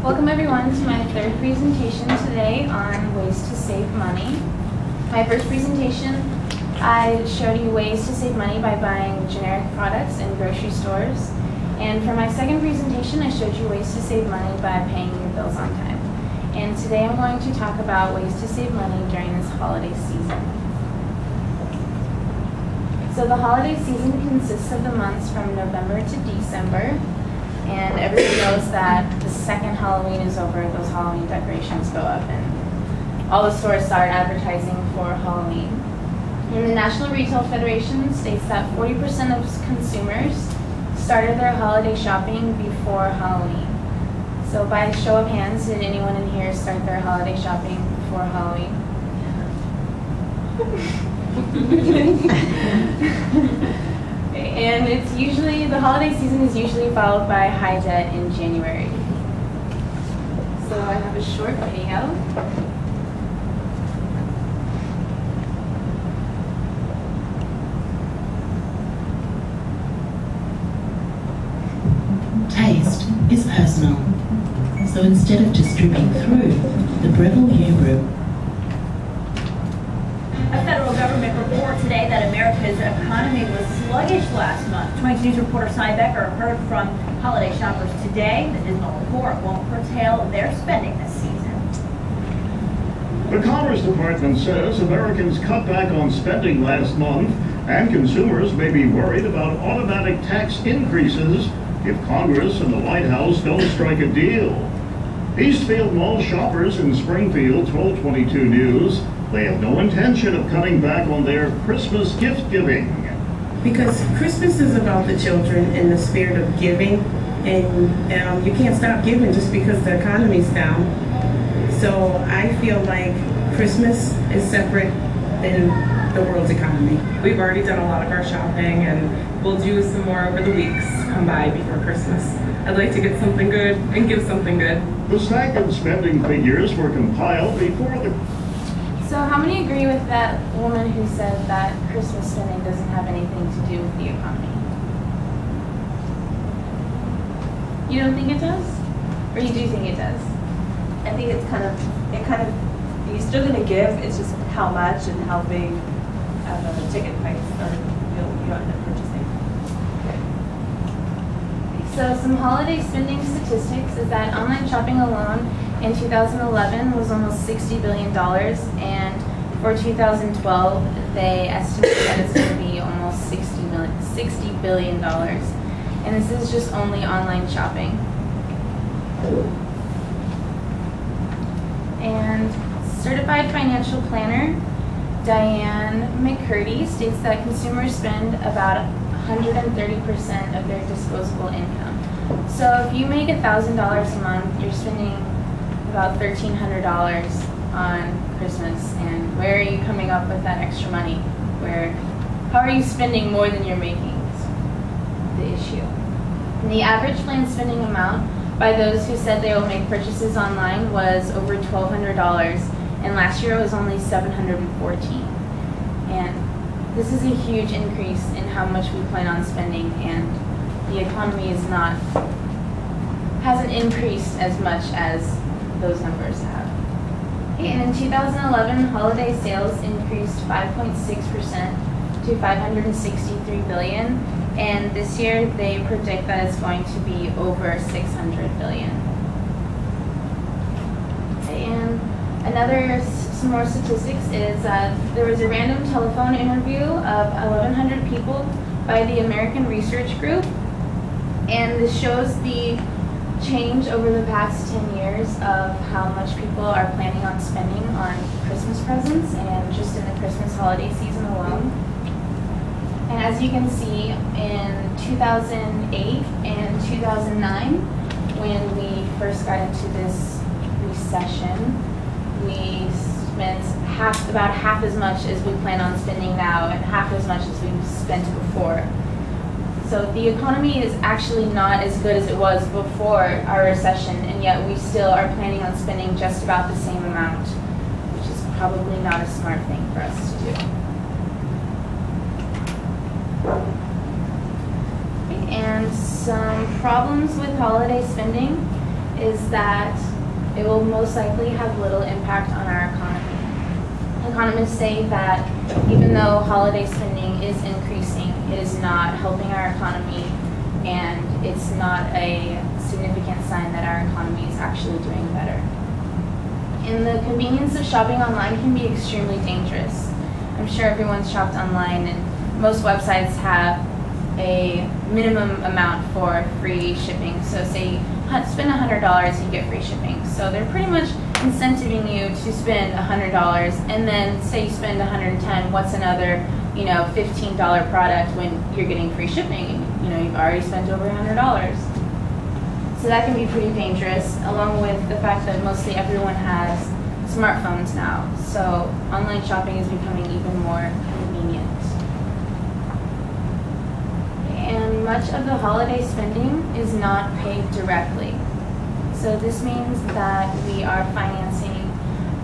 Welcome everyone to my third presentation today on ways to save money. My first presentation, I showed you ways to save money by buying generic products in grocery stores. And for my second presentation, I showed you ways to save money by paying your bills on time. And today I'm going to talk about ways to save money during this holiday season. So the holiday season consists of the months from November to December. And everybody knows that the second Halloween is over, those Halloween decorations go up and all the stores start advertising for Halloween. And the National Retail Federation states that 40% of consumers started their holiday shopping before Halloween. So by show of hands, did anyone in here start their holiday shopping before Halloween? And it's usually, the holiday season is usually followed by high debt in January. So I have a short video. Taste is personal. So instead of just dripping through, the Breville U brew. A federal government report today that America's economy was sluggish last month. 22 News reporter Cy Becker heard from holiday shoppers today. The dismal report won't curtail their spending this season. The Commerce Department says Americans cut back on spending last month, and consumers may be worried about automatic tax increases if Congress and the White House don't strike a deal. Eastfield Mall shoppers in Springfield told 22 News they have no intention of cutting back on their Christmas gift giving. Because Christmas is about the children and the spirit of giving, and you can't stop giving just because the economy's down. So I feel like Christmas is separate than the world's economy. We've already done a lot of our shopping, and we'll do some more over the weeks come by before Christmas. I'd like to get something good and give something good. The staggered spending figures were compiled before the... So how many agree with that woman who said that Christmas spending doesn't have anything to do with the economy? You don't think it does? Or you do think it does? I think it's kind of, you're still going to give, it's just how much and how big of a ticket price you end up purchasing. So some holiday spending statistics is that online shopping alone in 2011 was almost $60 billion, and for 2012 they estimate that it's going to be almost $60 billion. And this is just only online shopping. And certified financial planner Diane McCurdy states that consumers spend about 130% of their disposable income. So if you make $1,000 a month, you're spending about $1,300 on Christmas. And where are you coming up with that extra money? How are you spending more than you're making? Is the issue. And the average planned spending amount by those who said they will make purchases online was over $1,200, and last year it was only $714. And this is a huge increase in how much we plan on spending, and the economy hasn't increased as much as those numbers have. Okay, and in 2011, holiday sales increased 5.6% to $563 billion, and this year they predict that it's going to be over $600 billion. Okay, and some more statistics is there was a random telephone interview of 1,100 people by the American Research Group, and this shows the change over the past 10 years of how much people are planning on spending on Christmas presents and just in the Christmas holiday season alone. And as you can see, in 2008 and 2009, when we first got into this recession, we spent about half as much as we plan on spending now and half as much as we've spent before. So the economy is actually not as good as it was before our recession, and yet we still are planning on spending just about the same amount, which is probably not a smart thing for us to do. And some problems with holiday spending is that it will most likely have little impact on our economy. Economists say that even though holiday spending is increasing, it is not helping our economy, and it's not a significant sign that our economy is actually doing better. And the convenience of shopping online can be extremely dangerous. I'm sure everyone's shopped online, and most websites have a minimum amount for free shipping. So say you spend $100, you get free shipping. So they're pretty much incentivizing you to spend $100, and then say you spend $110, what's another, $15 product when you're getting free shipping? You've already spent over $100. So that can be pretty dangerous, along with the fact that mostly everyone has smartphones now. So online shopping is becoming even more convenient. And much of the holiday spending is not paid directly. So this means that we are financing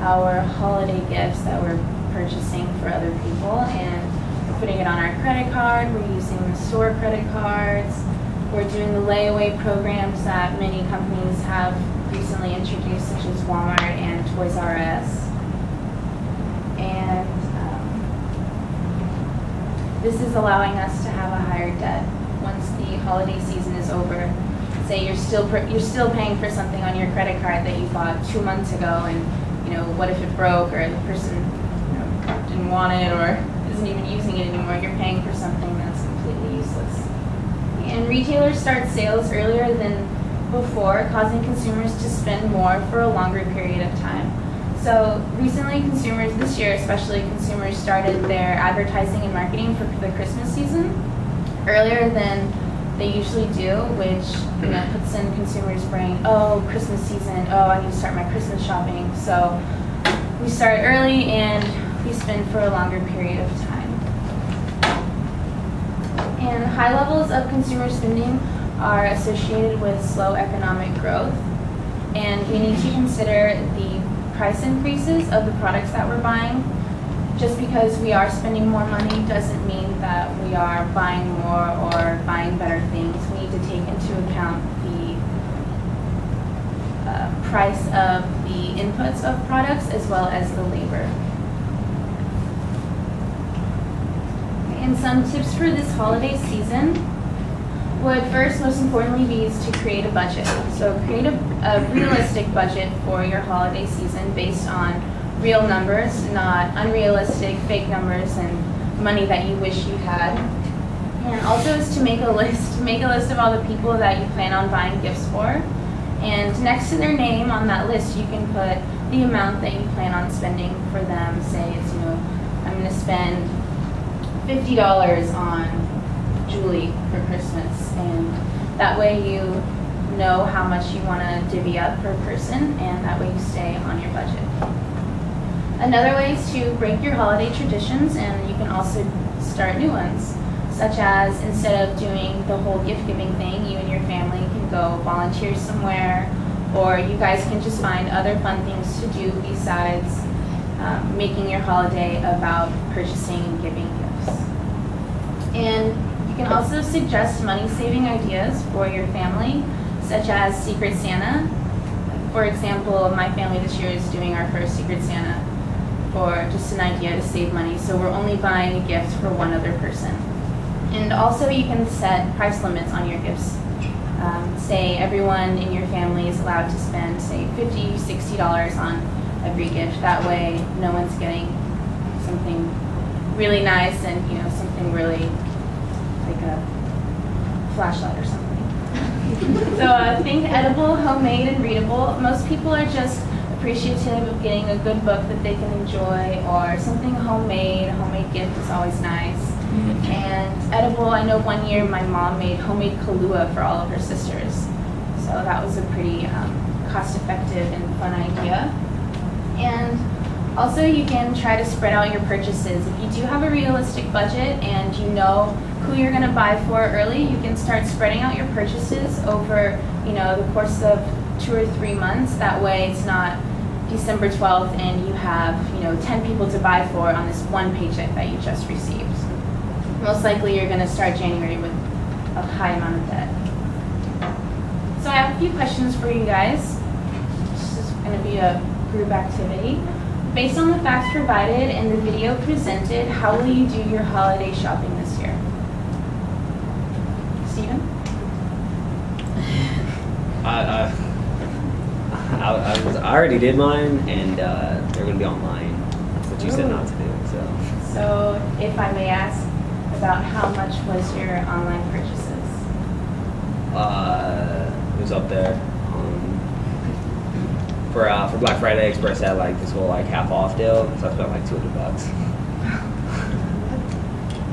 our holiday gifts that we're purchasing for other people, and we're putting it on our credit card, we're using the store credit cards, we're doing the layaway programs that many companies have recently introduced, such as Walmart and Toys R Us. And this is allowing us to have a higher debt once the holiday season is over. Say you're still paying for something on your credit card that you bought 2 months ago, and what if it broke, or the person didn't want it or isn't even using it anymore? You're paying for something that's completely useless. And retailers start sales earlier than before, causing consumers to spend more for a longer period of time. So recently, consumers, this year especially, consumers started their advertising and marketing for the Christmas season earlier than they usually do, which puts in consumers' brain, oh, Christmas season, oh, I need to start my Christmas shopping. So we start early and we spend for a longer period of time. And high levels of consumer spending are associated with slow economic growth, and we need to consider the price increases of the products that we're buying. Just because we are spending more money doesn't mean that we are buying more or buying better things. We need to take into account the price of the inputs of products as well as the labor. And some tips for this holiday season would first, most importantly, be is to create a budget. So create a realistic budget for your holiday season based on real numbers, not unrealistic fake numbers and money that you wish you had. And also is to make a list. Make a list of all the people that you plan on buying gifts for. And next to their name on that list, you can put the amount that you plan on spending for them. Say it's, I'm going to spend $50 on Julie for Christmas, and that way you know how much you want to divvy up per person, and that way you stay on your budget. Another way is to break your holiday traditions, and you can also start new ones, such as instead of doing the whole gift giving thing, you and your family can go volunteer somewhere, or you guys can just find other fun things to do besides making your holiday about purchasing and giving gifts. And you can also suggest money-saving ideas for your family, such as Secret Santa. For example, my family this year is doing our first Secret Santa for just an idea to save money, so we're only buying a gift for one other person. And also you can set price limits on your gifts. Say everyone in your family is allowed to spend, say, $50, $60 on every gift. That way no one's getting something really nice and something really like a flashlight or something. So think edible, homemade, and readable. Most people are just appreciative of getting a good book that they can enjoy, or something homemade. A homemade gift is always nice. And edible, I know one year my mom made homemade Kahlua for all of her sisters. So that was a pretty cost-effective and fun idea. And also you can try to spread out your purchases. If you do have a realistic budget and you know who you're going to buy for early, you can start spreading out your purchases over the course of 2 or 3 months. That way it's not December 12th and you have 10 people to buy for on this one paycheck that you just received. Most likely you're going to start January with a high amount of debt. So I have a few questions for you guys. This is going to be a group activity. Based on the facts provided and the video presented, how will you do your holiday shopping this year? Steven? I already did mine, and they're going to be online. That's what you said not to do. So if I may ask, about how much was your online purchases? It was up there. For Black Friday, Express had like this whole like half off deal, so I spent like $200.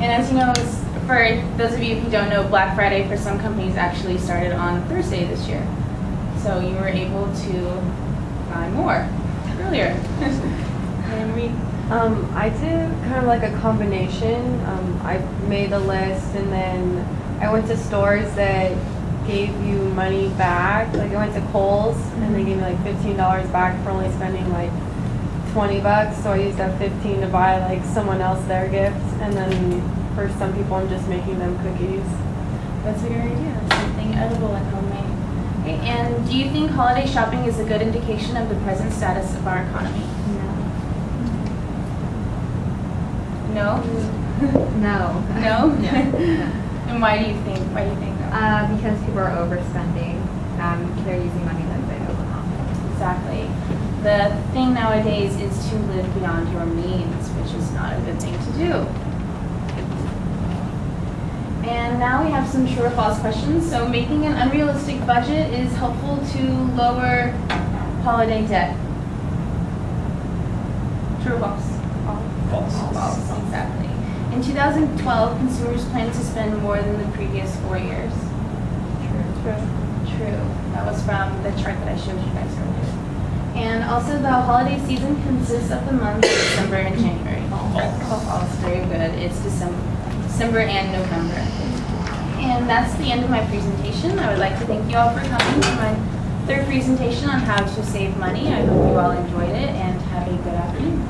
And as you know, for those of you who don't know, Black Friday for some companies actually started on Thursday this year. So you were able to buy more earlier. And we I did kind of like a combination. I made a list and then I went to stores that gave you money back. Like I went to Kohl's and they gave me like $15 back for only spending like $20. So I used that 15 to buy like someone else their gift. And then for some people, I'm just making them cookies. That's a good idea. Something edible and homemade. Okay, and do you think holiday shopping is a good indication of the present status of our economy? No. No. No? No. And why do you think that? Because people are overspending. They're using money that they don't have. Exactly. The thing nowadays is to live beyond your means, which is not a good thing to do. And now we have some true or false questions. So making an unrealistic budget is helpful to lower holiday debt. True or false? False. False, exactly. In 2012, consumers plan to spend more than the previous 4 years. True. That was from the chart that I showed you guys earlier. And also the holiday season consists of the months of December and January. False. Very good. It's December and November. And that's the end of my presentation. I would like to thank you all for coming to my third presentation on how to save money. I hope you all enjoyed it and have a good afternoon.